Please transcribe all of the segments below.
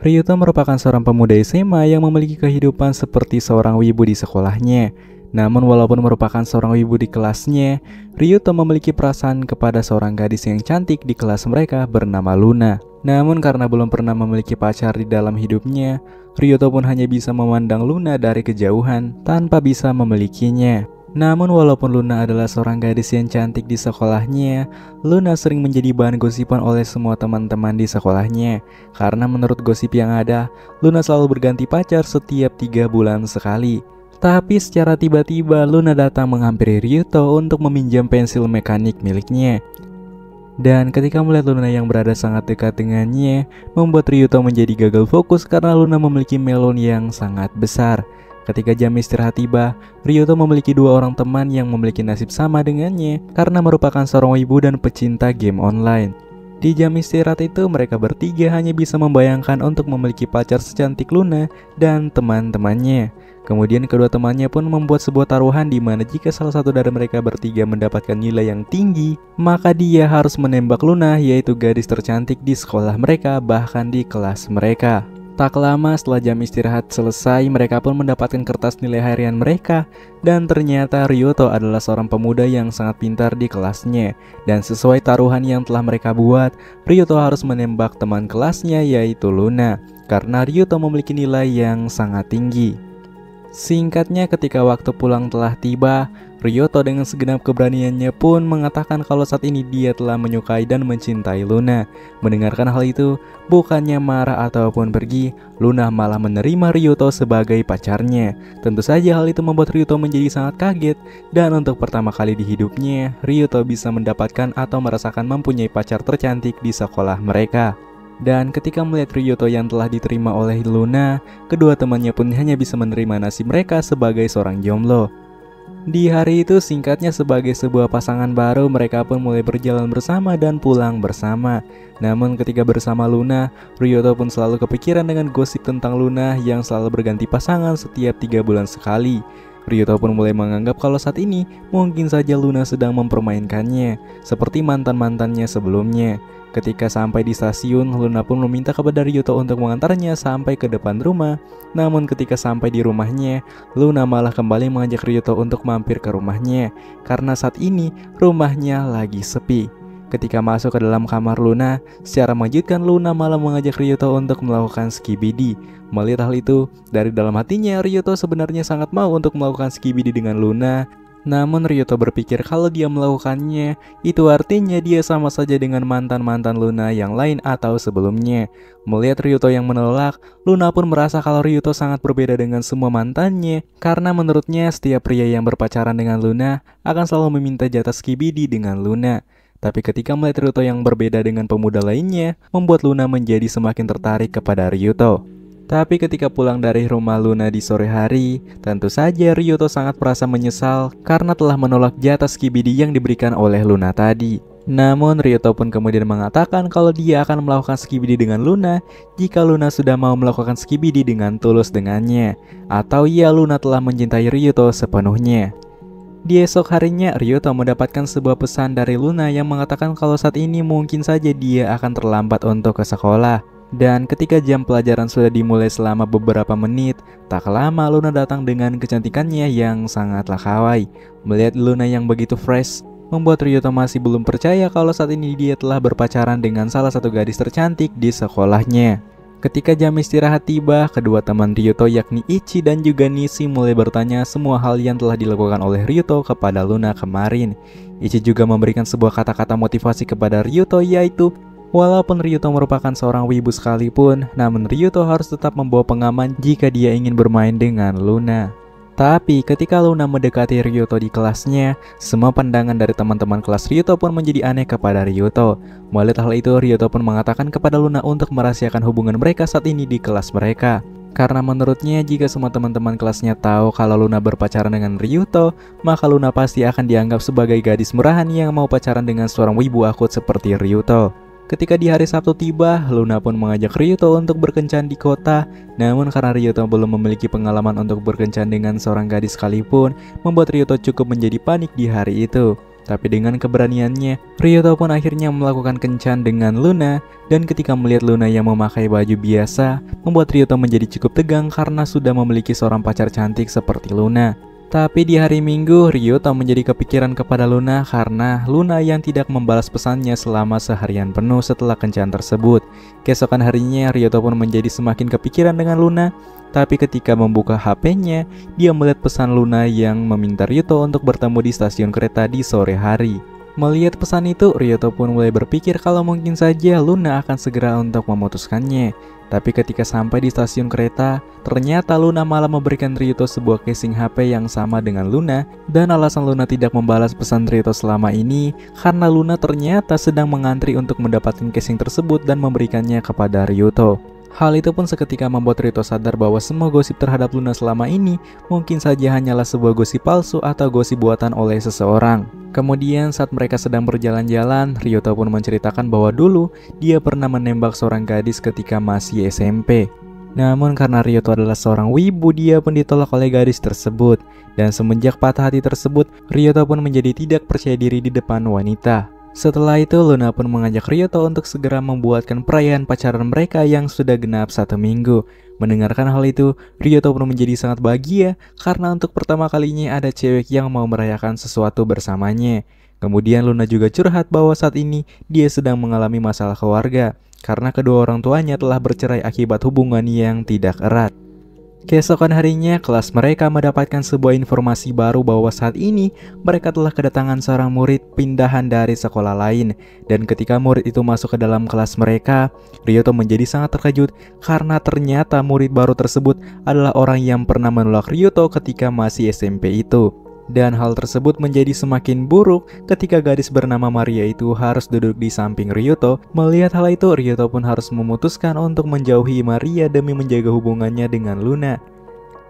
Ryuto merupakan seorang pemuda SMA yang memiliki kehidupan seperti seorang wibu di sekolahnya. Namun walaupun merupakan seorang wibu di kelasnya, Ryuto memiliki perasaan kepada seorang gadis yang cantik di kelas mereka bernama Luna. Namun karena belum pernah memiliki pacar di dalam hidupnya, Ryuto pun hanya bisa memandang Luna dari kejauhan tanpa bisa memilikinya. Namun walaupun Luna adalah seorang gadis yang cantik di sekolahnya, Luna sering menjadi bahan gosipan oleh semua teman-teman di sekolahnya. Karena menurut gosip yang ada, Luna selalu berganti pacar setiap 3 bulan sekali. Tapi secara tiba-tiba Luna datang menghampiri Ryuto untuk meminjam pensil mekanik miliknya. Dan ketika melihat Luna yang berada sangat dekat dengannya, membuat Ryuto menjadi gagal fokus karena Luna memiliki melon yang sangat besar. Ketika jam istirahat tiba, Ryuto memiliki 2 orang teman yang memiliki nasib sama dengannya karena merupakan seorang wibu dan pecinta game online. Di jam istirahat itu, mereka bertiga hanya bisa membayangkan untuk memiliki pacar secantik Luna dan teman-temannya. Kemudian kedua temannya pun membuat sebuah taruhan di mana jika salah satu dari mereka bertiga mendapatkan nilai yang tinggi, maka dia harus menembak Luna, yaitu gadis tercantik di sekolah mereka, bahkan di kelas mereka. Tak lama setelah jam istirahat selesai, mereka pun mendapatkan kertas nilai harian mereka. Dan ternyata Ryuto adalah seorang pemuda yang sangat pintar di kelasnya. Dan sesuai taruhan yang telah mereka buat, Ryuto harus menembak teman kelasnya, yaitu Luna, karena Ryuto memiliki nilai yang sangat tinggi. Singkatnya, ketika waktu pulang telah tiba, Ryuto dengan segenap keberaniannya pun mengatakan kalau saat ini dia telah menyukai dan mencintai Luna. Mendengarkan hal itu, bukannya marah ataupun pergi, Luna malah menerima Ryuto sebagai pacarnya. Tentu saja hal itu membuat Ryuto menjadi sangat kaget. Dan untuk pertama kali di hidupnya, Ryuto bisa mendapatkan atau merasakan mempunyai pacar tercantik di sekolah mereka. Dan ketika melihat Ryuto yang telah diterima oleh Luna, kedua temannya pun hanya bisa menerima nasib mereka sebagai seorang jomblo. Di hari itu, singkatnya sebagai sebuah pasangan baru, mereka pun mulai berjalan bersama dan pulang bersama. Namun ketika bersama Luna, Ryuto pun selalu kepikiran dengan gosip tentang Luna yang selalu berganti pasangan setiap 3 bulan sekali. Ryuto pun mulai menganggap kalau saat ini mungkin saja Luna sedang mempermainkannya, seperti mantan-mantannya sebelumnya. Ketika sampai di stasiun, Luna pun meminta kepada Ryuto untuk mengantarnya sampai ke depan rumah. Namun ketika sampai di rumahnya, Luna malah kembali mengajak Ryuto untuk mampir ke rumahnya, karena saat ini rumahnya lagi sepi. Ketika masuk ke dalam kamar Luna, secara mengejutkan Luna malah mengajak Ryuto untuk melakukan skibidi. Melihat hal itu, dari dalam hatinya Ryuto sebenarnya sangat mau untuk melakukan skibidi dengan Luna. Namun Ryuto berpikir kalau dia melakukannya, itu artinya dia sama saja dengan mantan-mantan Luna yang lain atau sebelumnya. Melihat Ryuto yang menolak, Luna pun merasa kalau Ryuto sangat berbeda dengan semua mantannya, karena menurutnya setiap pria yang berpacaran dengan Luna akan selalu meminta jatah skibidi dengan Luna. Tapi ketika melihat Ryuto yang berbeda dengan pemuda lainnya, membuat Luna menjadi semakin tertarik kepada Ryuto. Tapi ketika pulang dari rumah Luna di sore hari, tentu saja Ryuto sangat merasa menyesal karena telah menolak jatah skibidi yang diberikan oleh Luna tadi. Namun Ryuto pun kemudian mengatakan kalau dia akan melakukan skibidi dengan Luna jika Luna sudah mau melakukan skibidi dengan tulus dengannya, atau ya Luna telah mencintai Ryuto sepenuhnya. Di esok harinya, Ryuto mendapatkan sebuah pesan dari Luna yang mengatakan kalau saat ini mungkin saja dia akan terlambat untuk ke sekolah. Dan ketika jam pelajaran sudah dimulai selama beberapa menit, tak lama Luna datang dengan kecantikannya yang sangatlah kawaii. Melihat Luna yang begitu fresh, membuat Ryuto masih belum percaya kalau saat ini dia telah berpacaran dengan salah satu gadis tercantik di sekolahnya. Ketika jam istirahat tiba, kedua teman Ryuto yakni Ichi dan juga Nishi mulai bertanya semua hal yang telah dilakukan oleh Ryuto kepada Luna kemarin. Ichi juga memberikan sebuah kata-kata motivasi kepada Ryuto, yaitu walaupun Ryuto merupakan seorang wibu sekalipun, namun Ryuto harus tetap membawa pengaman jika dia ingin bermain dengan Luna. Tapi ketika Luna mendekati Ryuto di kelasnya, semua pandangan dari teman-teman kelas Ryuto pun menjadi aneh kepada Ryuto. Melihat hal itu, Ryuto pun mengatakan kepada Luna untuk merahasiakan hubungan mereka saat ini di kelas mereka. Karena menurutnya jika semua teman-teman kelasnya tahu kalau Luna berpacaran dengan Ryuto, maka Luna pasti akan dianggap sebagai gadis murahan yang mau pacaran dengan seorang wibu akut seperti Ryuto. Ketika di hari Sabtu tiba, Luna pun mengajak Ryuto untuk berkencan di kota. Namun karena Ryuto belum memiliki pengalaman untuk berkencan dengan seorang gadis sekalipun, membuat Ryuto cukup menjadi panik di hari itu. Tapi dengan keberaniannya, Ryuto pun akhirnya melakukan kencan dengan Luna. Dan ketika melihat Luna yang memakai baju biasa, membuat Ryuto menjadi cukup tegang karena sudah memiliki seorang pacar cantik seperti Luna. Tapi di hari Minggu, Ryuto menjadi kepikiran kepada Luna karena Luna yang tidak membalas pesannya selama seharian penuh setelah kencan tersebut. Keesokan harinya, Ryuto pun menjadi semakin kepikiran dengan Luna. Tapi ketika membuka HP-nya, dia melihat pesan Luna yang meminta Ryuto untuk bertemu di stasiun kereta di sore hari. Melihat pesan itu, Ryuto pun mulai berpikir kalau mungkin saja Luna akan segera untuk memutuskannya. Tapi ketika sampai di stasiun kereta, ternyata Luna malah memberikan Ryuto sebuah casing HP yang sama dengan Luna. Dan alasan Luna tidak membalas pesan Ryuto selama ini karena Luna ternyata sedang mengantri untuk mendapatkan casing tersebut dan memberikannya kepada Ryuto. Hal itu pun seketika membuat Ryuto sadar bahwa semua gosip terhadap Luna selama ini mungkin saja hanyalah sebuah gosip palsu atau gosip buatan oleh seseorang. Kemudian saat mereka sedang berjalan-jalan, Ryuto pun menceritakan bahwa dulu dia pernah menembak seorang gadis ketika masih SMP. Namun karena Ryuto adalah seorang wibu, dia pun ditolak oleh gadis tersebut. Dan semenjak patah hati tersebut, Ryuto pun menjadi tidak percaya diri di depan wanita. Setelah itu, Luna pun mengajak Ryuto untuk segera membuatkan perayaan pacaran mereka yang sudah genap 1 minggu. Mendengarkan hal itu, Ryuto pun menjadi sangat bahagia karena untuk pertama kalinya ada cewek yang mau merayakan sesuatu bersamanya. Kemudian Luna juga curhat bahwa saat ini dia sedang mengalami masalah keluarga karena kedua orang tuanya telah bercerai akibat hubungan yang tidak erat. Keesokan harinya, kelas mereka mendapatkan sebuah informasi baru bahwa saat ini mereka telah kedatangan seorang murid pindahan dari sekolah lain. Dan ketika murid itu masuk ke dalam kelas mereka, Ryuto menjadi sangat terkejut karena ternyata murid baru tersebut adalah orang yang pernah menolak Ryuto ketika masih SMP itu. Dan hal tersebut menjadi semakin buruk ketika gadis bernama Maria itu harus duduk di samping Ryuto. Melihat hal itu, Ryuto pun harus memutuskan untuk menjauhi Maria demi menjaga hubungannya dengan Luna.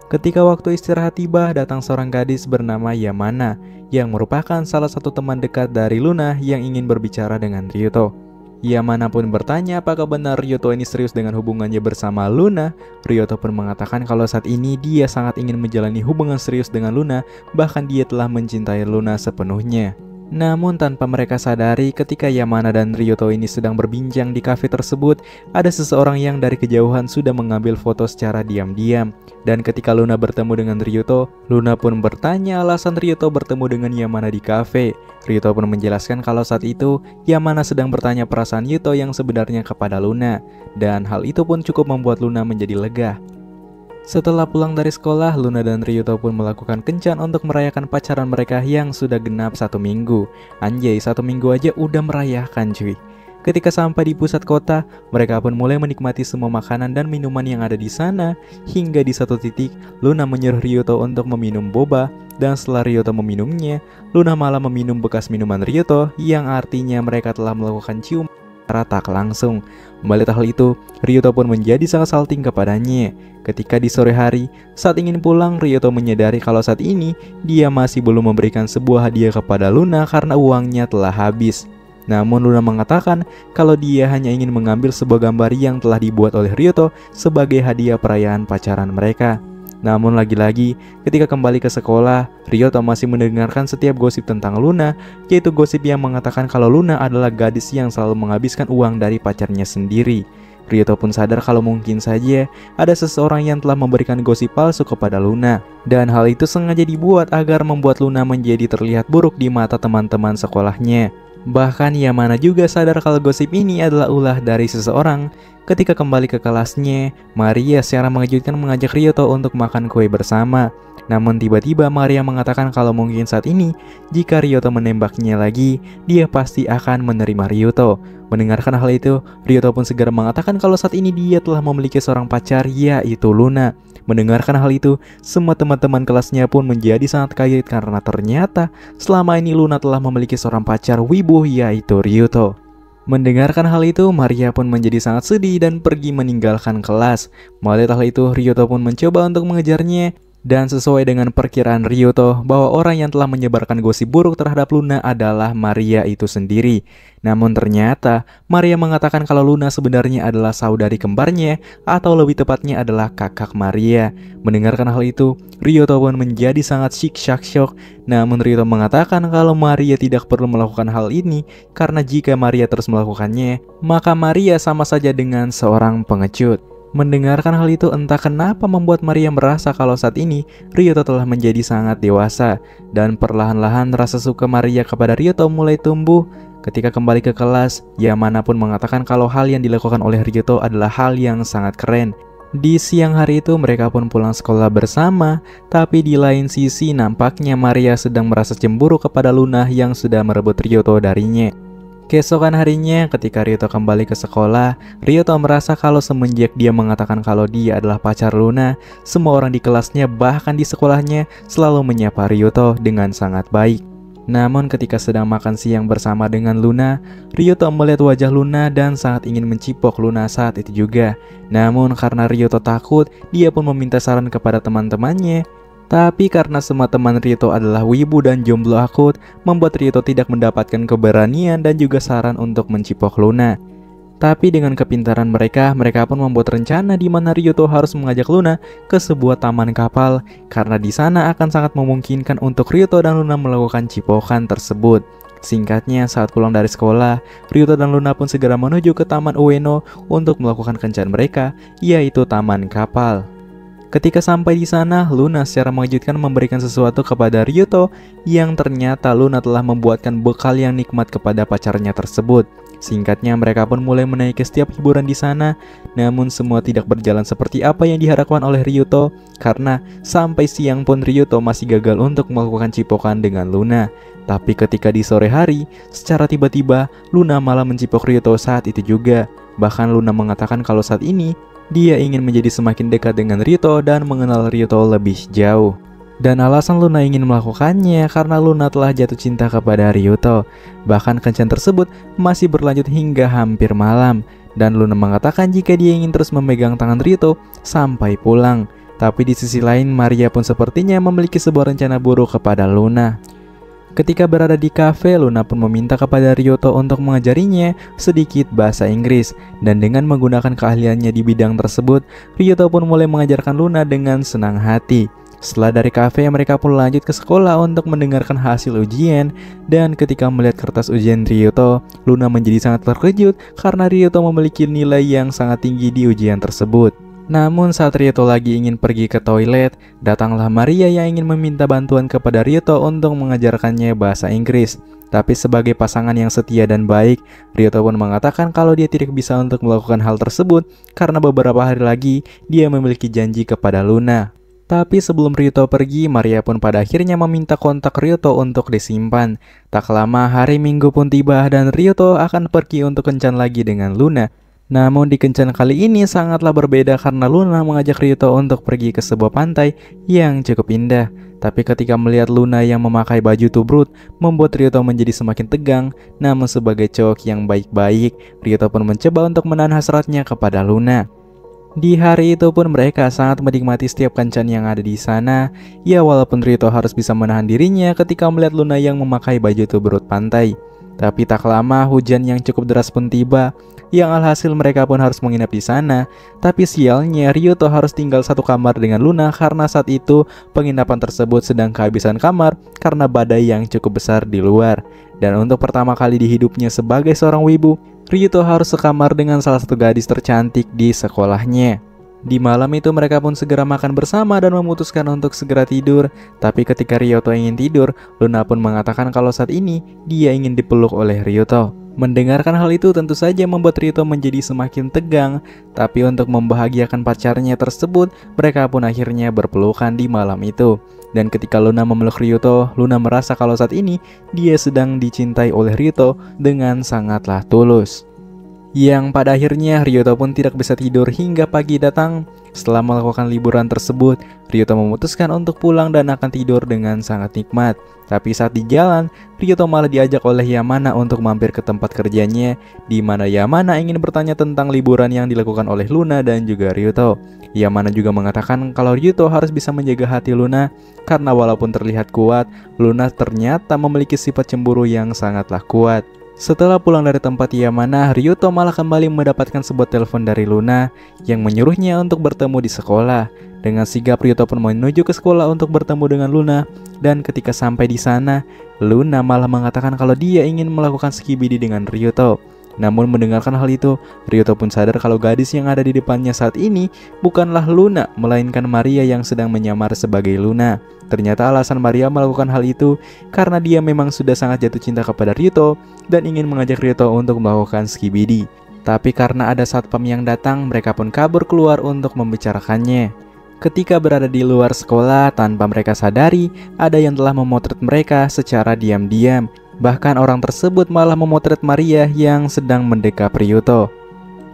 Ketika waktu istirahat tiba, datang seorang gadis bernama Yamana yang merupakan salah satu teman dekat dari Luna yang ingin berbicara dengan Ryuto. Yamana pun bertanya apakah benar Ryuto ini serius dengan hubungannya bersama Luna. Ryuto pun mengatakan kalau saat ini dia sangat ingin menjalani hubungan serius dengan Luna, bahkan dia telah mencintai Luna sepenuhnya. Namun tanpa mereka sadari, ketika Yamana dan Ryuto ini sedang berbincang di kafe tersebut, ada seseorang yang dari kejauhan sudah mengambil foto secara diam-diam. Dan ketika Luna bertemu dengan Ryuto, Luna pun bertanya alasan Ryuto bertemu dengan Yamana di kafe. Ryuto pun menjelaskan kalau saat itu Yamana sedang bertanya perasaan Yuto yang sebenarnya kepada Luna. Dan hal itu pun cukup membuat Luna menjadi lega. Setelah pulang dari sekolah, Luna dan Ryuto pun melakukan kencan untuk merayakan pacaran mereka yang sudah genap 1 minggu. Anjay, 1 minggu aja udah merayakan cuy. Ketika sampai di pusat kota, mereka pun mulai menikmati semua makanan dan minuman yang ada di sana. Hingga di satu titik, Luna menyuruh Ryuto untuk meminum boba. Dan setelah Ryuto meminumnya, Luna malah meminum bekas minuman Ryuto, yang artinya mereka telah melakukan cium tak langsung. Melihat hal itu, Ryuto pun menjadi sangat salting kepadanya. Ketika di sore hari, saat ingin pulang, Ryuto menyadari kalau saat ini dia masih belum memberikan sebuah hadiah kepada Luna karena uangnya telah habis. Namun Luna mengatakan kalau dia hanya ingin mengambil sebuah gambar yang telah dibuat oleh Ryuto sebagai hadiah perayaan pacaran mereka. Namun lagi-lagi, ketika kembali ke sekolah, Ryuto masih mendengarkan setiap gosip tentang Luna, yaitu gosip yang mengatakan kalau Luna adalah gadis yang selalu menghabiskan uang dari pacarnya sendiri. Ryuto pun sadar kalau mungkin saja ada seseorang yang telah memberikan gosip palsu kepada Luna. Dan hal itu sengaja dibuat agar membuat Luna menjadi terlihat buruk di mata teman-teman sekolahnya. Bahkan Yamana juga sadar kalau gosip ini adalah ulah dari seseorang. Ketika kembali ke kelasnya, Maria secara mengejutkan mengajak Ryuto untuk makan kue bersama. Namun tiba-tiba Maria mengatakan kalau mungkin saat ini jika Ryuto menembaknya lagi, dia pasti akan menerima Ryuto. Mendengarkan hal itu, Ryuto pun segera mengatakan kalau saat ini dia telah memiliki seorang pacar, yaitu Luna. Mendengarkan hal itu, semua teman-teman kelasnya pun menjadi sangat kaget karena ternyata selama ini Luna telah memiliki seorang pacar wibu, yaitu Ryuto. Mendengarkan hal itu, Maria pun menjadi sangat sedih dan pergi meninggalkan kelas. Melihat hal itu, Ryuto pun mencoba untuk mengejarnya. Dan sesuai dengan perkiraan Ryuto bahwa orang yang telah menyebarkan gosip buruk terhadap Luna adalah Maria itu sendiri. Namun ternyata Maria mengatakan kalau Luna sebenarnya adalah saudari kembarnya, atau lebih tepatnya adalah kakak Maria. Mendengarkan hal itu, Ryuto pun menjadi sangat syok. Namun Ryuto mengatakan kalau Maria tidak perlu melakukan hal ini karena jika Maria terus melakukannya, maka Maria sama saja dengan seorang pengecut. Mendengarkan hal itu entah kenapa membuat Maria merasa kalau saat ini Ryuto telah menjadi sangat dewasa. Dan perlahan-lahan rasa suka Maria kepada Ryuto mulai tumbuh. Ketika kembali ke kelas, Yamana pun mengatakan kalau hal yang dilakukan oleh Ryuto adalah hal yang sangat keren. Di siang hari itu mereka pun pulang sekolah bersama, tapi di lain sisi nampaknya Maria sedang merasa cemburu kepada Luna yang sudah merebut Ryuto darinya. Keesokan harinya ketika Ryuto kembali ke sekolah, Ryuto merasa kalau semenjak dia mengatakan kalau dia adalah pacar Luna, semua orang di kelasnya bahkan di sekolahnya selalu menyapa Ryuto dengan sangat baik. Namun ketika sedang makan siang bersama dengan Luna, Ryuto melihat wajah Luna dan sangat ingin mencipok Luna saat itu juga. Namun karena Ryuto takut, dia pun meminta saran kepada teman-temannya. Tapi karena semua teman Ryuto adalah wibu dan jomblo akut, membuat Ryuto tidak mendapatkan keberanian dan juga saran untuk mencipok Luna. Tapi dengan kepintaran mereka pun membuat rencana di mana Ryuto harus mengajak Luna ke sebuah taman kapal, karena di sana akan sangat memungkinkan untuk Ryuto dan Luna melakukan cipokan tersebut. Singkatnya, saat pulang dari sekolah, Ryuto dan Luna pun segera menuju ke Taman Ueno untuk melakukan kencan mereka, yaitu taman kapal. Ketika sampai di sana, Luna secara mengejutkan memberikan sesuatu kepada Ryuto yang ternyata Luna telah membuatkan bekal yang nikmat kepada pacarnya tersebut. Singkatnya, mereka pun mulai menaiki setiap hiburan di sana, namun semua tidak berjalan seperti apa yang diharapkan oleh Ryuto karena sampai siang pun Ryuto masih gagal untuk melakukan cipokan dengan Luna. Tapi ketika di sore hari, secara tiba-tiba Luna malah mencipok Ryuto saat itu juga. Bahkan Luna mengatakan kalau saat ini dia ingin menjadi semakin dekat dengan Ryuto dan mengenal Ryuto lebih jauh. Dan alasan Luna ingin melakukannya karena Luna telah jatuh cinta kepada Ryuto. Bahkan kencan tersebut masih berlanjut hingga hampir malam. Dan Luna mengatakan jika dia ingin terus memegang tangan Ryuto sampai pulang. Tapi di sisi lain, Maria pun sepertinya memiliki sebuah rencana buruk kepada Luna. Ketika berada di kafe, Luna pun meminta kepada Ryuto untuk mengajarinya sedikit bahasa Inggris. Dan dengan menggunakan keahliannya di bidang tersebut, Ryuto pun mulai mengajarkan Luna dengan senang hati. Setelah dari kafe, mereka pun lanjut ke sekolah untuk mendengarkan hasil ujian. Dan ketika melihat kertas ujian Ryuto, Luna menjadi sangat terkejut karena Ryuto memiliki nilai yang sangat tinggi di ujian tersebut. Namun saat Ryuto lagi ingin pergi ke toilet, datanglah Maria yang ingin meminta bantuan kepada Ryuto untuk mengajarkannya bahasa Inggris. Tapi sebagai pasangan yang setia dan baik, Ryuto pun mengatakan kalau dia tidak bisa untuk melakukan hal tersebut karena beberapa hari lagi dia memiliki janji kepada Luna. Tapi sebelum Ryuto pergi, Maria pun pada akhirnya meminta kontak Ryuto untuk disimpan. Tak lama hari Minggu pun tiba dan Ryuto akan pergi untuk kencan lagi dengan Luna. Namun di kencan kali ini sangatlah berbeda karena Luna mengajak Ryuto untuk pergi ke sebuah pantai yang cukup indah. Tapi ketika melihat Luna yang memakai baju tubrut, membuat Ryuto menjadi semakin tegang. Namun sebagai cowok yang baik-baik, Ryuto pun mencoba untuk menahan hasratnya kepada Luna. Di hari itu pun mereka sangat menikmati setiap kencan yang ada di sana. Ya walaupun Ryuto harus bisa menahan dirinya ketika melihat Luna yang memakai baju tubrut pantai. Tapi tak lama hujan yang cukup deras pun tiba, yang alhasil mereka pun harus menginap di sana. Tapi sialnya Ryuto harus tinggal satu kamar dengan Luna karena saat itu penginapan tersebut sedang kehabisan kamar karena badai yang cukup besar di luar. Dan untuk pertama kali di hidupnya sebagai seorang wibu, Ryuto harus sekamar dengan salah satu gadis tercantik di sekolahnya. Di malam itu mereka pun segera makan bersama dan memutuskan untuk segera tidur. Tapi ketika Ryuto ingin tidur, Luna pun mengatakan kalau saat ini dia ingin dipeluk oleh Ryuto. Mendengarkan hal itu tentu saja membuat Ryuto menjadi semakin tegang. Tapi untuk membahagiakan pacarnya tersebut, mereka pun akhirnya berpelukan di malam itu. Dan ketika Luna memeluk Ryuto, Luna merasa kalau saat ini dia sedang dicintai oleh Ryuto dengan sangatlah tulus. Yang pada akhirnya Ryuto pun tidak bisa tidur hingga pagi datang. Setelah melakukan liburan tersebut, Ryuto memutuskan untuk pulang dan akan tidur dengan sangat nikmat. Tapi saat di jalan, Ryuto malah diajak oleh Yamana untuk mampir ke tempat kerjanya, di mana Yamana ingin bertanya tentang liburan yang dilakukan oleh Luna dan juga Ryuto. Yamana juga mengatakan kalau Ryuto harus bisa menjaga hati Luna, karena walaupun terlihat kuat, Luna ternyata memiliki sifat cemburu yang sangatlah kuat. Setelah pulang dari tempat Yamana, Ryuto malah kembali mendapatkan sebuah telepon dari Luna yang menyuruhnya untuk bertemu di sekolah. Dengan sigap Ryuto pun menuju ke sekolah untuk bertemu dengan Luna, dan ketika sampai di sana, Luna malah mengatakan kalau dia ingin melakukan skibidi dengan Ryuto. Namun mendengarkan hal itu, Ryuto pun sadar kalau gadis yang ada di depannya saat ini bukanlah Luna, melainkan Maria yang sedang menyamar sebagai Luna. Ternyata alasan Maria melakukan hal itu karena dia memang sudah sangat jatuh cinta kepada Ryuto dan ingin mengajak Ryuto untuk melakukan skibidi. Tapi karena ada satpam yang datang, mereka pun kabur keluar untuk membicarakannya. Ketika berada di luar sekolah, tanpa mereka sadari, ada yang telah memotret mereka secara diam-diam. Bahkan orang tersebut malah memotret Maria yang sedang mendekap Ryuto.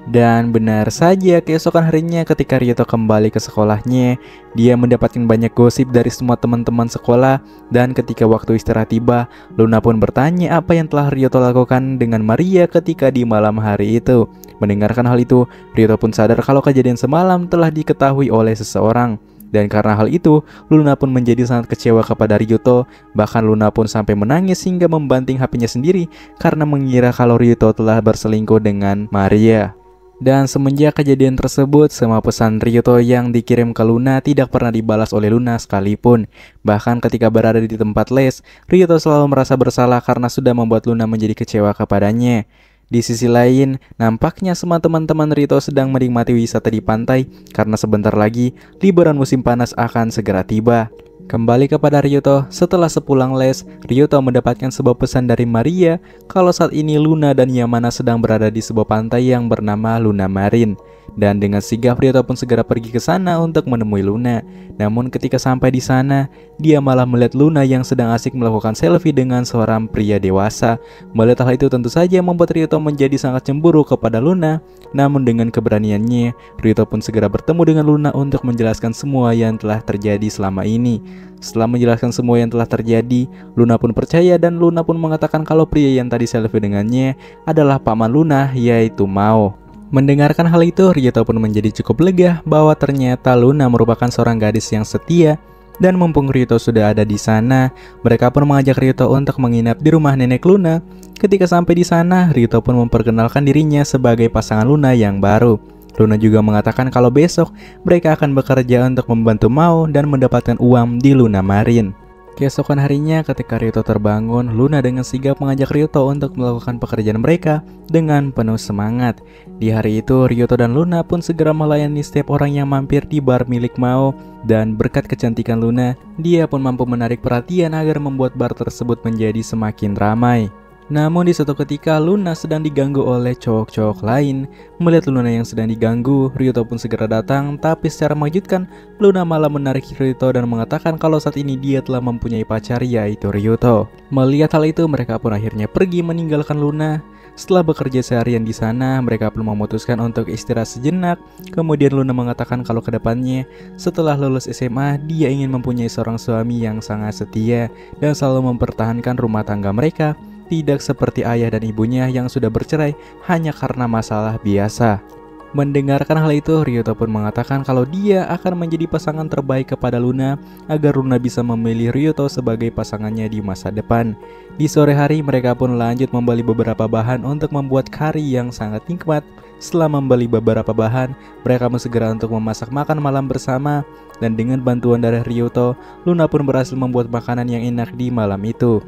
Dan benar saja, keesokan harinya ketika Ryuto kembali ke sekolahnya, dia mendapatkan banyak gosip dari semua teman-teman sekolah. Dan ketika waktu istirahat tiba, Luna pun bertanya apa yang telah Ryuto lakukan dengan Maria ketika di malam hari itu. Mendengarkan hal itu, Ryuto pun sadar kalau kejadian semalam telah diketahui oleh seseorang. Dan karena hal itu, Luna pun menjadi sangat kecewa kepada Ryuto. Bahkan Luna pun sampai menangis hingga membanting HP-nya sendiri karena mengira kalau Ryuto telah berselingkuh dengan Maria. Dan semenjak kejadian tersebut, semua pesan Ryuto yang dikirim ke Luna tidak pernah dibalas oleh Luna sekalipun. Bahkan ketika berada di tempat les, Ryuto selalu merasa bersalah karena sudah membuat Luna menjadi kecewa kepadanya. Di sisi lain, nampaknya semua teman-teman Ryuto sedang menikmati wisata di pantai karena sebentar lagi liburan musim panas akan segera tiba. Kembali kepada Ryuto, setelah sepulang les, Ryuto mendapatkan sebuah pesan dari Maria kalau saat ini Luna dan Yamana sedang berada di sebuah pantai yang bernama Luna Marine. Dan dengan sigap Ryuto pun segera pergi ke sana untuk menemui Luna. Namun ketika sampai di sana, dia malah melihat Luna yang sedang asik melakukan selfie dengan seorang pria dewasa. Melihat hal itu tentu saja membuat Ryuto menjadi sangat cemburu kepada Luna. Namun dengan keberaniannya, Ryuto pun segera bertemu dengan Luna untuk menjelaskan semua yang telah terjadi selama ini. Setelah menjelaskan semua yang telah terjadi, Luna pun percaya dan Luna pun mengatakan kalau pria yang tadi selfie dengannya adalah paman Luna, yaitu Mao. Mendengarkan hal itu, Ryuto pun menjadi cukup lega bahwa ternyata Luna merupakan seorang gadis yang setia. Dan mumpung Ryuto sudah ada di sana, mereka pun mengajak Ryuto untuk menginap di rumah nenek Luna. Ketika sampai di sana, Ryuto pun memperkenalkan dirinya sebagai pasangan Luna yang baru. Luna juga mengatakan kalau besok mereka akan bekerja untuk membantu Mao dan mendapatkan uang di Luna Marine. Keesokan harinya ketika Ryuto terbangun, Luna dengan sigap mengajak Ryuto untuk melakukan pekerjaan mereka dengan penuh semangat. Di hari itu, Ryuto dan Luna pun segera melayani setiap orang yang mampir di bar milik Mao. Dan berkat kecantikan Luna, dia pun mampu menarik perhatian agar membuat bar tersebut menjadi semakin ramai. Namun di suatu ketika Luna sedang diganggu oleh cowok-cowok lain. Melihat Luna yang sedang diganggu, Ryuto pun segera datang. Tapi secara mengejutkan, Luna malah menarik Ryuto dan mengatakan kalau saat ini dia telah mempunyai pacar, yaitu Ryuto. Melihat hal itu, mereka pun akhirnya pergi meninggalkan Luna. Setelah bekerja seharian di sana, mereka pun memutuskan untuk istirahat sejenak. Kemudian Luna mengatakan kalau kedepannya setelah lulus SMA, dia ingin mempunyai seorang suami yang sangat setia dan selalu mempertahankan rumah tangga mereka. Tidak seperti ayah dan ibunya yang sudah bercerai hanya karena masalah biasa. Mendengarkan hal itu, Ryuto pun mengatakan kalau dia akan menjadi pasangan terbaik kepada Luna agar Luna bisa memilih Ryuto sebagai pasangannya di masa depan. Di sore hari, mereka pun lanjut membeli beberapa bahan untuk membuat kari yang sangat nikmat. Setelah membeli beberapa bahan, mereka pun segera untuk memasak makan malam bersama. Dan dengan bantuan dari Ryuto, Luna pun berhasil membuat makanan yang enak di malam itu.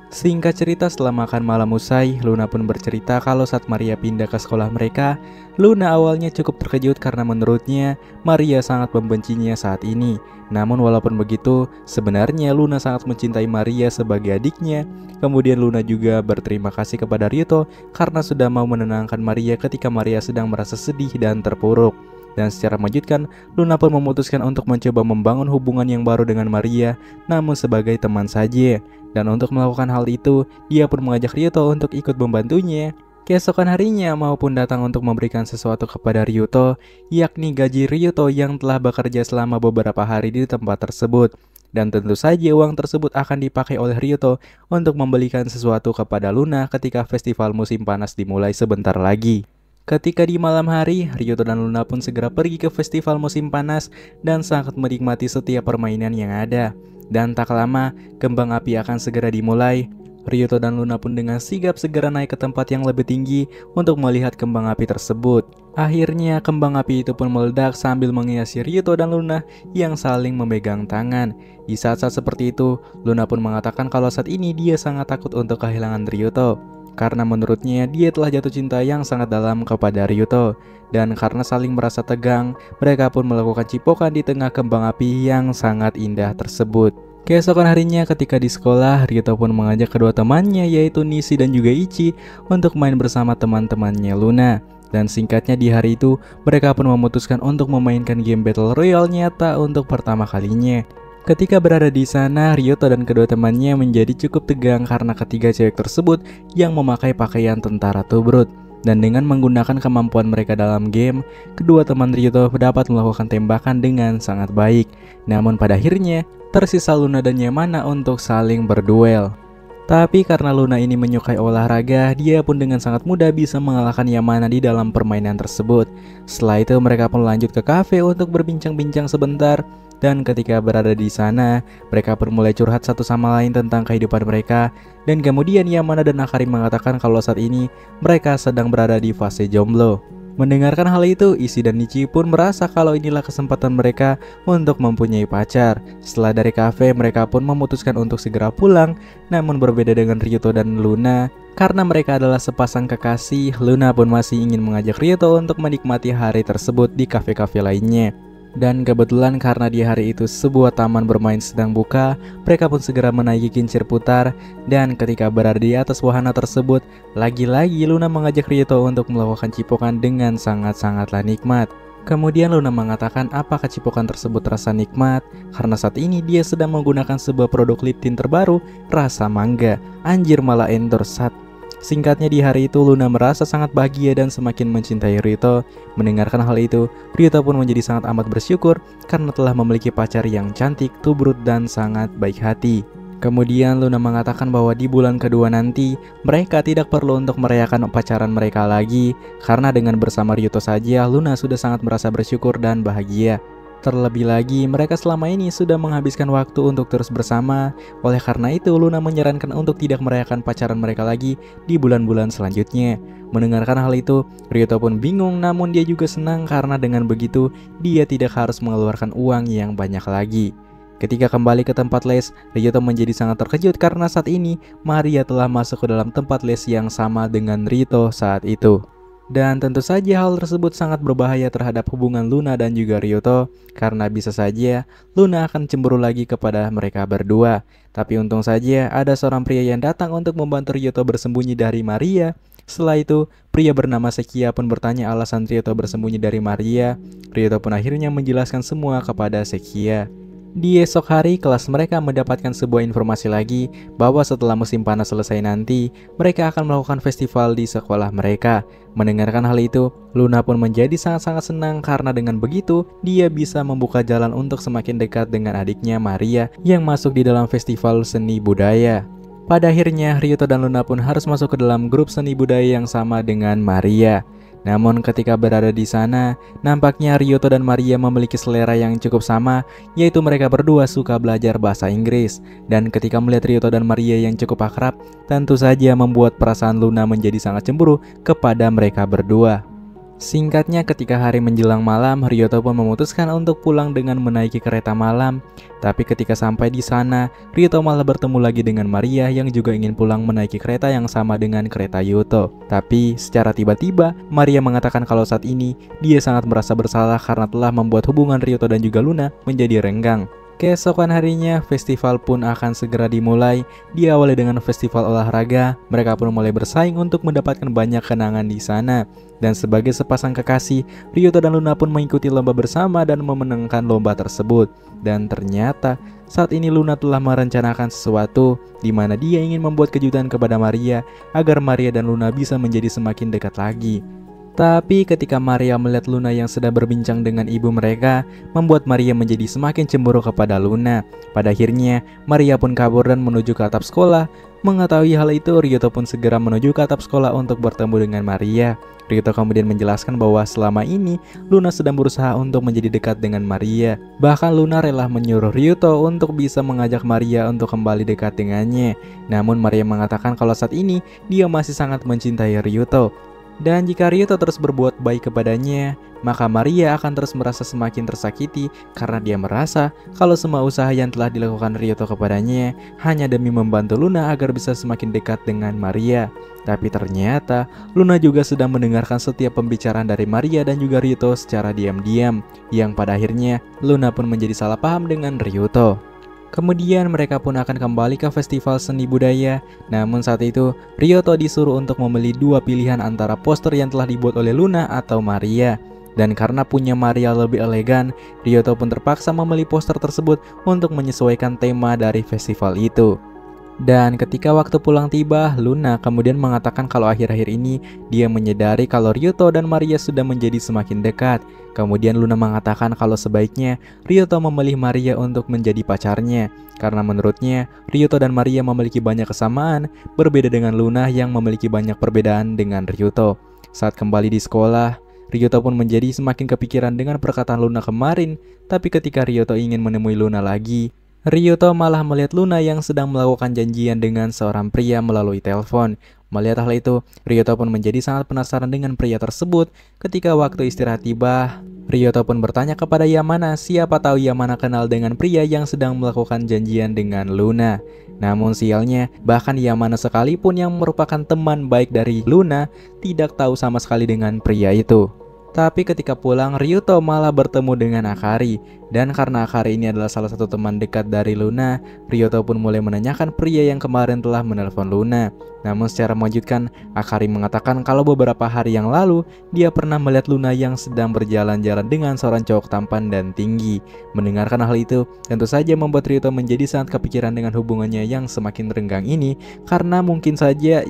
Singkat cerita, setelah makan malam usai, Luna pun bercerita kalau saat Maria pindah ke sekolah mereka, Luna awalnya cukup terkejut karena menurutnya Maria sangat membencinya saat ini. Namun walaupun begitu, sebenarnya Luna sangat mencintai Maria sebagai adiknya. Kemudian Luna juga berterima kasih kepada Ryuto karena sudah mau menenangkan Maria ketika Maria sedang merasa sedih dan terpuruk. Dan secara mengejutkan, Luna pun memutuskan untuk mencoba membangun hubungan yang baru dengan Maria, namun sebagai teman saja. Dan untuk melakukan hal itu, dia pun mengajak Ryuto untuk ikut membantunya. Keesokan harinya maupun datang untuk memberikan sesuatu kepada Ryuto, yakni gaji Ryuto yang telah bekerja selama beberapa hari di tempat tersebut. Dan tentu saja uang tersebut akan dipakai oleh Ryuto untuk membelikan sesuatu kepada Luna ketika festival musim panas dimulai sebentar lagi. Ketika di malam hari, Ryuto dan Luna pun segera pergi ke festival musim panas dan sangat menikmati setiap permainan yang ada. Dan tak lama, kembang api akan segera dimulai. Ryuto dan Luna pun dengan sigap segera naik ke tempat yang lebih tinggi untuk melihat kembang api tersebut. Akhirnya kembang api itu pun meledak sambil menghiasi Ryuto dan Luna yang saling memegang tangan. Di saat-saat seperti itu, Luna pun mengatakan kalau saat ini dia sangat takut untuk kehilangan Ryuto. Karena menurutnya dia telah jatuh cinta yang sangat dalam kepada Ryuto. Dan karena saling merasa tegang, mereka pun melakukan cipokan di tengah kembang api yang sangat indah tersebut. Keesokan harinya ketika di sekolah, Ryuto pun mengajak kedua temannya yaitu Nishi dan juga Ichi untuk main bersama teman-temannya Luna. Dan singkatnya di hari itu, mereka pun memutuskan untuk memainkan game Battle Royale nyata untuk pertama kalinya. Ketika berada di sana, Ryuto dan kedua temannya menjadi cukup tegang karena ketiga cewek tersebut yang memakai pakaian tentara Tobruk. Dan dengan menggunakan kemampuan mereka dalam game, kedua teman Ryuto dapat melakukan tembakan dengan sangat baik. Namun pada akhirnya, tersisa Luna dan Yamana untuk saling berduel. Tapi karena Luna ini menyukai olahraga, dia pun dengan sangat mudah bisa mengalahkan Yamana di dalam permainan tersebut. Setelah itu mereka pun lanjut ke kafe untuk berbincang-bincang sebentar. Dan ketika berada di sana, mereka pun mulai curhat satu sama lain tentang kehidupan mereka. Dan kemudian Yamana dan Akari mengatakan kalau saat ini mereka sedang berada di fase jomblo. Mendengarkan hal itu, Ishi dan Nichi pun merasa kalau inilah kesempatan mereka untuk mempunyai pacar. Setelah dari kafe, mereka pun memutuskan untuk segera pulang. Namun berbeda dengan Ryuto dan Luna, karena mereka adalah sepasang kekasih, Luna pun masih ingin mengajak Ryuto untuk menikmati hari tersebut di kafe-kafe lainnya. Dan kebetulan karena di hari itu sebuah taman bermain sedang buka, mereka pun segera menaiki kincir putar. Dan ketika berada di atas wahana tersebut, lagi-lagi Luna mengajak Ryuto untuk melakukan cipokan dengan sangat-sangatlah nikmat. Kemudian Luna mengatakan apakah cipokan tersebut terasa nikmat karena saat ini dia sedang menggunakan sebuah produk lip tint terbaru rasa mangga. Anjir, malah endorse. Singkatnya di hari itu Luna merasa sangat bahagia dan semakin mencintai Ryuto. Mendengarkan hal itu, Ryuto pun menjadi sangat amat bersyukur karena telah memiliki pacar yang cantik, tubruk, dan sangat baik hati. Kemudian Luna mengatakan bahwa di bulan kedua nanti mereka tidak perlu untuk merayakan pacaran mereka lagi karena dengan bersama Ryuto saja Luna sudah sangat merasa bersyukur dan bahagia. Terlebih lagi, mereka selama ini sudah menghabiskan waktu untuk terus bersama. Oleh karena itu, Luna menyarankan untuk tidak merayakan pacaran mereka lagi di bulan-bulan selanjutnya. Mendengarkan hal itu, Ryuto pun bingung, namun dia juga senang karena dengan begitu, dia tidak harus mengeluarkan uang yang banyak lagi. Ketika kembali ke tempat les, Ryuto menjadi sangat terkejut karena saat ini, Maria telah masuk ke dalam tempat les yang sama dengan Ryuto saat itu. Dan tentu saja hal tersebut sangat berbahaya terhadap hubungan Luna dan juga Ryuto, karena bisa saja Luna akan cemburu lagi kepada mereka berdua. Tapi untung saja ada seorang pria yang datang untuk membantu Ryuto bersembunyi dari Maria. Setelah itu, pria bernama Sekia pun bertanya alasan Ryuto bersembunyi dari Maria. Ryuto pun akhirnya menjelaskan semua kepada Sekia. Di esok hari, kelas mereka mendapatkan sebuah informasi lagi bahwa setelah musim panas selesai nanti, mereka akan melakukan festival di sekolah mereka. Mendengarkan hal itu, Luna pun menjadi sangat-sangat senang karena dengan begitu, dia bisa membuka jalan untuk semakin dekat dengan adiknya Maria yang masuk di dalam festival seni budaya. Pada akhirnya, Ryuto dan Luna pun harus masuk ke dalam grup seni budaya yang sama dengan Maria. Namun ketika berada di sana, nampaknya Ryuto dan Maria memiliki selera yang cukup sama, yaitu mereka berdua suka belajar bahasa Inggris. Dan ketika melihat Ryuto dan Maria yang cukup akrab, tentu saja membuat perasaan Luna menjadi sangat cemburu kepada mereka berdua. Singkatnya, ketika hari menjelang malam, Ryuto pun memutuskan untuk pulang dengan menaiki kereta malam. Tapi ketika sampai di sana, Ryuto malah bertemu lagi dengan Maria yang juga ingin pulang menaiki kereta yang sama dengan kereta Yuto. Tapi secara tiba-tiba, Maria mengatakan kalau saat ini dia sangat merasa bersalah karena telah membuat hubungan Ryuto dan juga Luna menjadi renggang. Keesokan harinya, festival pun akan segera dimulai. Diawali dengan festival olahraga, mereka pun mulai bersaing untuk mendapatkan banyak kenangan di sana. Dan sebagai sepasang kekasih, Ryuto dan Luna pun mengikuti lomba bersama dan memenangkan lomba tersebut. Dan ternyata, saat ini Luna telah merencanakan sesuatu, di mana dia ingin membuat kejutan kepada Maria, agar Maria dan Luna bisa menjadi semakin dekat lagi. Tapi ketika Maria melihat Luna yang sedang berbincang dengan ibu mereka, membuat Maria menjadi semakin cemburu kepada Luna. Pada akhirnya, Maria pun kabur dan menuju ke atap sekolah. Mengetahui hal itu, Ryuto pun segera menuju ke atap sekolah untuk bertemu dengan Maria. Ryuto kemudian menjelaskan bahwa selama ini Luna sedang berusaha untuk menjadi dekat dengan Maria. Bahkan Luna rela menyuruh Ryuto untuk bisa mengajak Maria untuk kembali dekat dengannya. Namun Maria mengatakan kalau saat ini dia masih sangat mencintai Ryuto. Dan jika Ryuto terus berbuat baik kepadanya, maka Maria akan terus merasa semakin tersakiti karena dia merasa kalau semua usaha yang telah dilakukan Ryuto kepadanya hanya demi membantu Luna agar bisa semakin dekat dengan Maria. Tapi ternyata Luna juga sedang mendengarkan setiap pembicaraan dari Maria dan juga Ryuto secara diam-diam, yang pada akhirnya Luna pun menjadi salah paham dengan Ryuto. Kemudian mereka pun akan kembali ke festival seni budaya. Namun saat itu Ryuto disuruh untuk memilih dua pilihan antara poster yang telah dibuat oleh Luna atau Maria. Dan karena punya Maria lebih elegan, Ryuto pun terpaksa memilih poster tersebut untuk menyesuaikan tema dari festival itu. Dan ketika waktu pulang tiba, Luna kemudian mengatakan kalau akhir-akhir ini dia menyadari kalau Ryuto dan Maria sudah menjadi semakin dekat. Kemudian Luna mengatakan kalau sebaiknya Ryuto memilih Maria untuk menjadi pacarnya, karena menurutnya Ryuto dan Maria memiliki banyak kesamaan, berbeda dengan Luna yang memiliki banyak perbedaan dengan Ryuto. Saat kembali di sekolah, Ryuto pun menjadi semakin kepikiran dengan perkataan Luna kemarin. Tapi ketika Ryuto ingin menemui Luna lagi, Ryuto malah melihat Luna yang sedang melakukan janjian dengan seorang pria melalui telepon. Melihat hal itu, Ryuto pun menjadi sangat penasaran dengan pria tersebut. Ketika waktu istirahat tiba, Ryuto pun bertanya kepada Yamana, siapa tahu Yamana kenal dengan pria yang sedang melakukan janjian dengan Luna. Namun sialnya, bahkan Yamana sekalipun yang merupakan teman baik dari Luna, tidak tahu sama sekali dengan pria itu. Tapi ketika pulang, Ryuto malah bertemu dengan Akari. Dan karena Akari ini adalah salah satu teman dekat dari Luna, Ryuto pun mulai menanyakan pria yang kemarin telah menelpon Luna. Namun secara mengejutkan, Akari mengatakan kalau beberapa hari yang lalu, dia pernah melihat Luna yang sedang berjalan-jalan dengan seorang cowok tampan dan tinggi. Mendengarkan hal itu, tentu saja membuat Ryuto menjadi sangat kepikiran dengan hubungannya yang semakin renggang ini, karena mungkin saja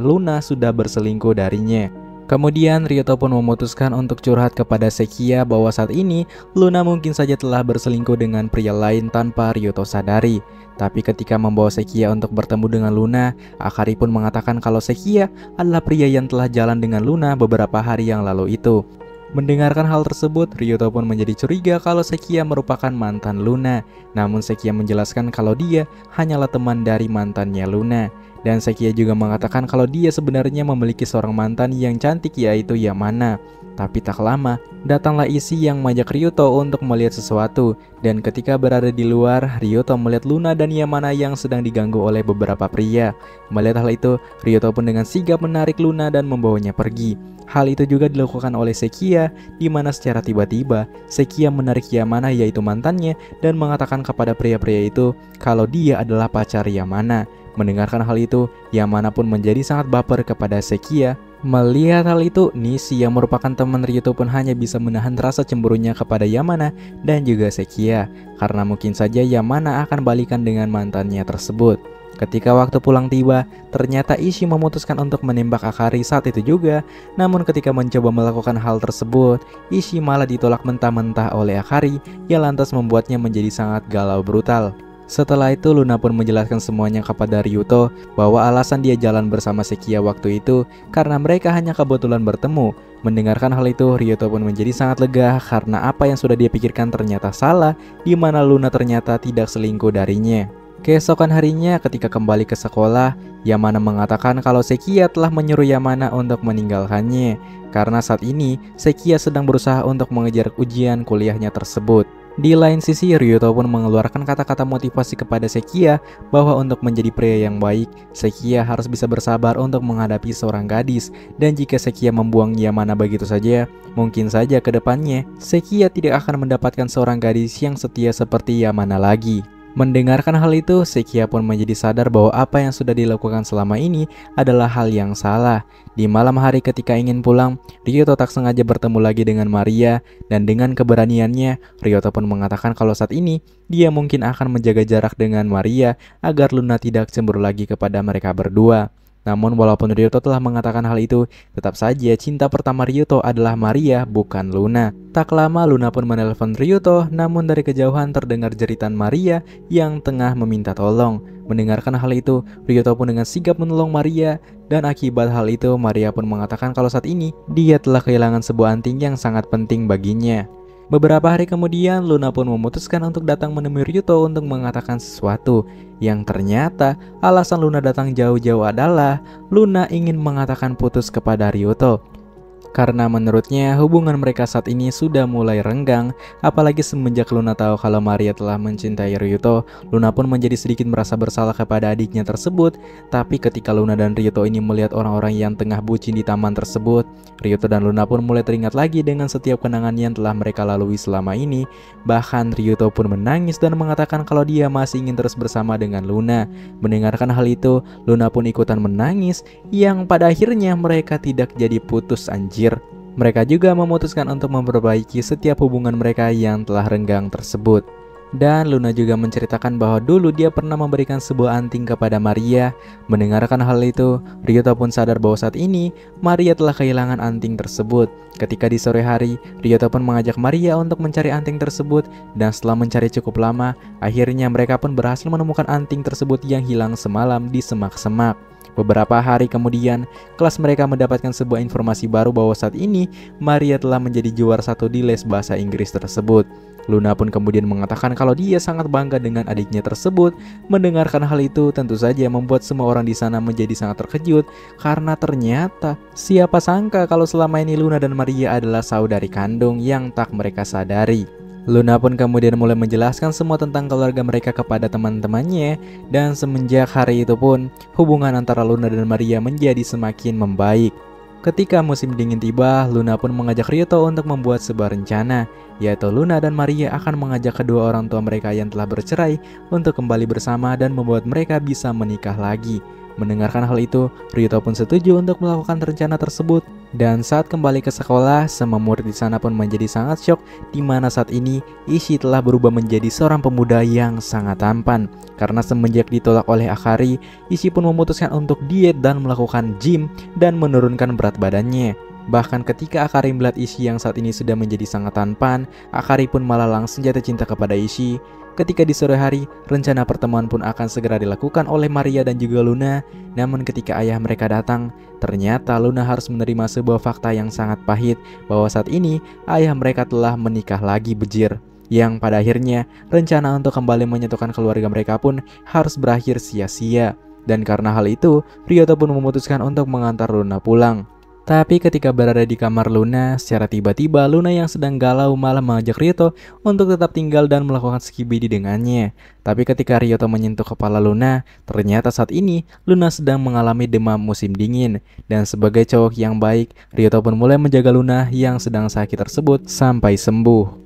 Luna sudah berselingkuh darinya. Kemudian Ryuto pun memutuskan untuk curhat kepada Sekiya bahwa saat ini Luna mungkin saja telah berselingkuh dengan pria lain tanpa Ryuto sadari. Tapi ketika membawa Sekiya untuk bertemu dengan Luna, Akari pun mengatakan kalau Sekiya adalah pria yang telah jalan dengan Luna beberapa hari yang lalu itu. Mendengarkan hal tersebut, Ryuto pun menjadi curiga kalau Sekiya merupakan mantan Luna. Namun Sekiya menjelaskan kalau dia hanyalah teman dari mantannya Luna. Dan Sekiya juga mengatakan kalau dia sebenarnya memiliki seorang mantan yang cantik, yaitu Yamana. Tapi tak lama, datanglah Ishii yang mengajak Ryuto untuk melihat sesuatu. Dan ketika berada di luar, Ryuto melihat Luna dan Yamana yang sedang diganggu oleh beberapa pria. Melihat hal itu, Ryuto pun dengan sigap menarik Luna dan membawanya pergi. Hal itu juga dilakukan oleh Sekiya, di mana secara tiba-tiba Sekiya menarik Yamana, yaitu mantannya, dan mengatakan kepada pria-pria itu kalau dia adalah pacar Yamana. Mendengarkan hal itu, Yamana pun menjadi sangat baper kepada Sekiya. Melihat hal itu, Nishi yang merupakan teman Ryuto pun hanya bisa menahan rasa cemburunya kepada Yamana dan juga Sekiya, karena mungkin saja Yamana akan balikan dengan mantannya tersebut. Ketika waktu pulang tiba, ternyata Ishii memutuskan untuk menembak Akari saat itu juga. Namun ketika mencoba melakukan hal tersebut, Ishii malah ditolak mentah-mentah oleh Akari, yang lantas membuatnya menjadi sangat galau brutal. Setelah itu Luna pun menjelaskan semuanya kepada Ryuto bahwa alasan dia jalan bersama Sekiya waktu itu karena mereka hanya kebetulan bertemu. Mendengarkan hal itu, Ryuto pun menjadi sangat lega karena apa yang sudah dia pikirkan ternyata salah, di mana Luna ternyata tidak selingkuh darinya. Keesokan harinya ketika kembali ke sekolah, Yamana mengatakan kalau Sekiya telah menyuruh Yamana untuk meninggalkannya karena saat ini Sekiya sedang berusaha untuk mengejar ujian kuliahnya tersebut. Di lain sisi, Ryuto pun mengeluarkan kata-kata motivasi kepada Sekiya bahwa untuk menjadi pria yang baik, Sekiya harus bisa bersabar untuk menghadapi seorang gadis. Dan jika Sekiya membuang Yamana begitu saja, mungkin saja ke depannya Sekiya tidak akan mendapatkan seorang gadis yang setia seperti Yamana lagi. Mendengarkan hal itu, Sekiya pun menjadi sadar bahwa apa yang sudah dilakukan selama ini adalah hal yang salah. Di malam hari ketika ingin pulang, Ryuto tak sengaja bertemu lagi dengan Maria, dan dengan keberaniannya, Ryuto pun mengatakan kalau saat ini dia mungkin akan menjaga jarak dengan Maria agar Luna tidak cemburu lagi kepada mereka berdua. Namun walaupun Ryuto telah mengatakan hal itu, tetap saja cinta pertama Ryuto adalah Maria, bukan Luna. Tak lama Luna pun menelpon Ryuto, namun dari kejauhan terdengar jeritan Maria yang tengah meminta tolong. Mendengarkan hal itu, Ryuto pun dengan sigap menolong Maria, dan akibat hal itu Maria pun mengatakan kalau saat ini dia telah kehilangan sebuah anting yang sangat penting baginya. Beberapa hari kemudian, Luna pun memutuskan untuk datang menemui Ryuto untuk mengatakan sesuatu. Yang ternyata alasan Luna datang jauh-jauh adalah Luna ingin mengatakan putus kepada Ryuto. Karena menurutnya hubungan mereka saat ini sudah mulai renggang, apalagi semenjak Luna tahu kalau Maria telah mencintai Ryuto. Luna pun menjadi sedikit merasa bersalah kepada adiknya tersebut. Tapi ketika Luna dan Ryuto ini melihat orang-orang yang tengah bucin di taman tersebut, Ryuto dan Luna pun mulai teringat lagi dengan setiap kenangan yang telah mereka lalui selama ini. Bahkan Ryuto pun menangis dan mengatakan kalau dia masih ingin terus bersama dengan Luna. Mendengarkan hal itu, Luna pun ikutan menangis, yang pada akhirnya mereka tidak jadi putus anjir. Mereka juga memutuskan untuk memperbaiki setiap hubungan mereka yang telah renggang tersebut. Dan Luna juga menceritakan bahwa dulu dia pernah memberikan sebuah anting kepada Maria. Mendengarkan hal itu, Ryuto pun sadar bahwa saat ini Maria telah kehilangan anting tersebut. Ketika di sore hari, Ryuto pun mengajak Maria untuk mencari anting tersebut. Dan setelah mencari cukup lama, akhirnya mereka pun berhasil menemukan anting tersebut yang hilang semalam di semak-semak. Beberapa hari kemudian, kelas mereka mendapatkan sebuah informasi baru bahwa saat ini Maria telah menjadi juara 1 di les bahasa Inggris tersebut. Luna pun kemudian mengatakan kalau dia sangat bangga dengan adiknya tersebut. Mendengarkan hal itu tentu saja membuat semua orang di sana menjadi sangat terkejut, karena ternyata siapa sangka kalau selama ini Luna dan Maria adalah saudari kandung yang tak mereka sadari. Luna pun kemudian mulai menjelaskan semua tentang keluarga mereka kepada teman-temannya, dan semenjak hari itu pun hubungan antara Luna dan Maria menjadi semakin membaik. Ketika musim dingin tiba, Luna pun mengajak Ryuto untuk membuat sebuah rencana, yaitu Luna dan Maria akan mengajak kedua orang tua mereka yang telah bercerai untuk kembali bersama dan membuat mereka bisa menikah lagi. Mendengarkan hal itu, Ryuto pun setuju untuk melakukan rencana tersebut. Dan saat kembali ke sekolah, semua murid di sana pun menjadi sangat syok, di mana saat ini Ishii telah berubah menjadi seorang pemuda yang sangat tampan. Karena semenjak ditolak oleh Akari, Ishii pun memutuskan untuk diet dan melakukan gym dan menurunkan berat badannya. Bahkan ketika Akari melihat Ishii yang saat ini sudah menjadi sangat tampan, Akari pun malah langsung jatuh cinta kepada Ishii. Ketika di sore hari, rencana pertemuan pun akan segera dilakukan oleh Maria dan juga Luna. Namun ketika ayah mereka datang, ternyata Luna harus menerima sebuah fakta yang sangat pahit, bahwa saat ini ayah mereka telah menikah lagi bejir. Yang pada akhirnya rencana untuk kembali menyatukan keluarga mereka pun harus berakhir sia-sia. Dan karena hal itu, Ryuto pun memutuskan untuk mengantar Luna pulang. Tapi ketika berada di kamar Luna, secara tiba-tiba Luna yang sedang galau malah mengajak Ryuto untuk tetap tinggal dan melakukan skibidi dengannya. Tapi ketika Ryuto menyentuh kepala Luna, ternyata saat ini Luna sedang mengalami demam musim dingin. Dan sebagai cowok yang baik, Ryuto pun mulai menjaga Luna yang sedang sakit tersebut sampai sembuh.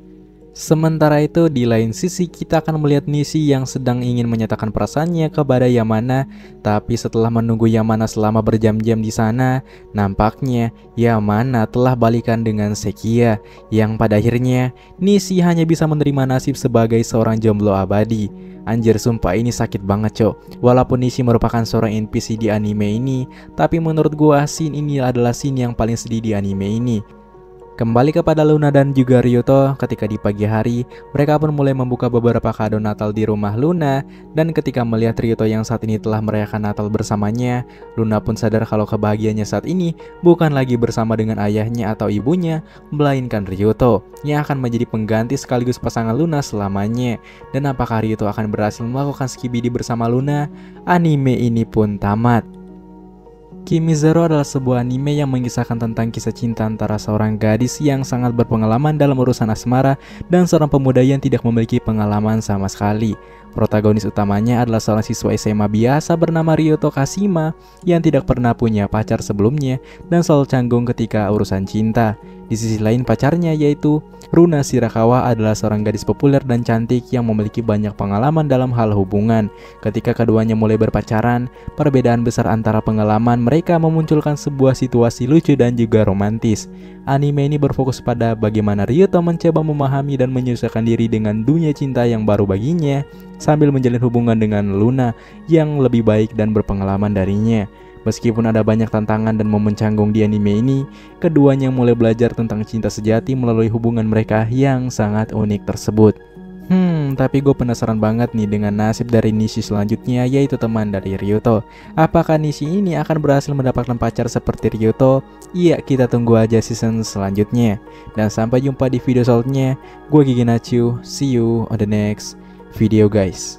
Sementara itu, di lain sisi kita akan melihat Nishi yang sedang ingin menyatakan perasaannya kepada Yamana. Tapi setelah menunggu Yamana selama berjam-jam di sana, nampaknya Yamana telah balikan dengan Sekiya, yang pada akhirnya Nishi hanya bisa menerima nasib sebagai seorang jomblo abadi. Anjir, sumpah ini sakit banget cok. Walaupun Nishi merupakan seorang NPC di anime ini, tapi menurut gua scene ini adalah scene yang paling sedih di anime ini. Kembali kepada Luna dan juga Ryuto, ketika di pagi hari, mereka pun mulai membuka beberapa kado Natal di rumah Luna. Dan ketika melihat Ryuto yang saat ini telah merayakan Natal bersamanya, Luna pun sadar kalau kebahagiaannya saat ini bukan lagi bersama dengan ayahnya atau ibunya, melainkan Ryuto, yang akan menjadi pengganti sekaligus pasangan Luna selamanya. Dan apakah Ryuto akan berhasil melakukan skibidi bersama Luna? Anime ini pun tamat. Kimi Zero adalah sebuah anime yang mengisahkan tentang kisah cinta antara seorang gadis yang sangat berpengalaman dalam urusan asmara dan seorang pemuda yang tidak memiliki pengalaman sama sekali. Protagonis utamanya adalah seorang siswa SMA biasa bernama Ryuto Kashima yang tidak pernah punya pacar sebelumnya dan selalu canggung ketika urusan cinta. Di sisi lain pacarnya yaitu Runa Shirakawa adalah seorang gadis populer dan cantik yang memiliki banyak pengalaman dalam hal hubungan. Ketika keduanya mulai berpacaran, perbedaan besar antara pengalaman mereka memunculkan sebuah situasi lucu dan juga romantis. Anime ini berfokus pada bagaimana Ryuto mencoba memahami dan menyesuaikan diri dengan dunia cinta yang baru baginya, sambil menjalin hubungan dengan Luna yang lebih baik dan berpengalaman darinya. Meskipun ada banyak tantangan dan momen canggung di anime ini, keduanya mulai belajar tentang cinta sejati melalui hubungan mereka yang sangat unik tersebut. Tapi gue penasaran banget nih dengan nasib dari Nishi selanjutnya, yaitu teman dari Ryuto. Apakah Nishi ini akan berhasil mendapatkan pacar seperti Ryuto? Iya, kita tunggu aja season selanjutnya. Dan sampai jumpa di video selanjutnya. Gue Gigi Nachu, see you on the next video guys.